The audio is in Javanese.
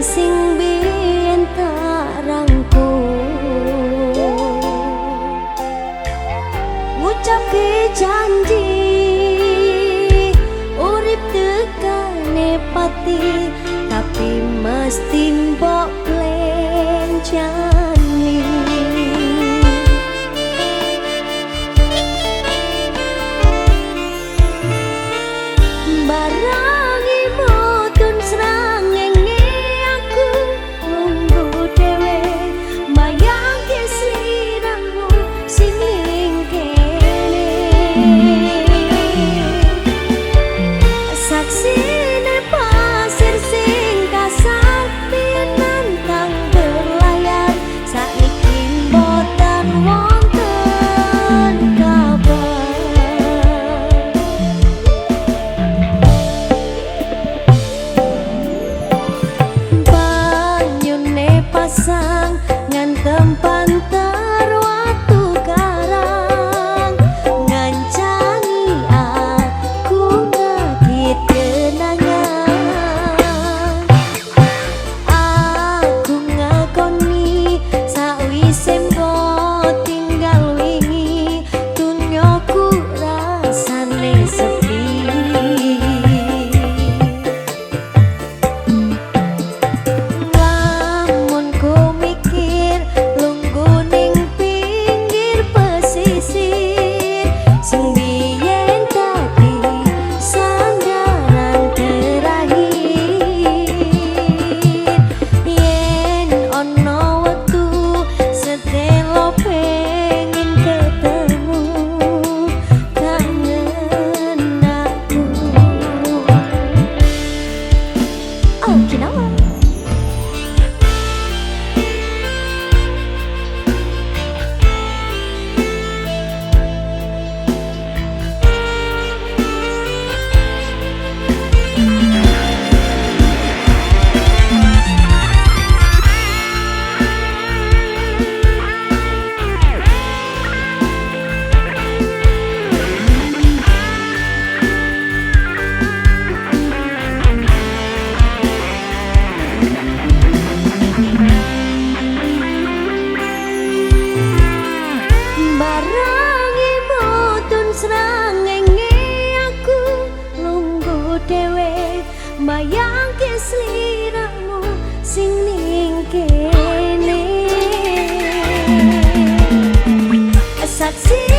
sing biyen tak rangkul ngucapke janji urip tekane pati tapi mesti mbok plencani barangi mutun srangenge aku lungguh dhewe mbayangke sliramu sing ning kene saksine pasir sing kasar nantang berlayar saiki boten wonten kabar banyune pasang ngantem pantar watu karang ngancani aku ngakit kenangan aku ngakoni sawise mbok tinggal wingi dunyaku rasane sepi lamun ku mikir lungguh ning pinggir pesisir sing biyen dadi sandaran terakhir yen ana wektu sedelo pengin ketemu kangen aku Okinawa. Barangi mutun srangenge aku lungguh dhewe mbayangke sliramu sing ning kene saksi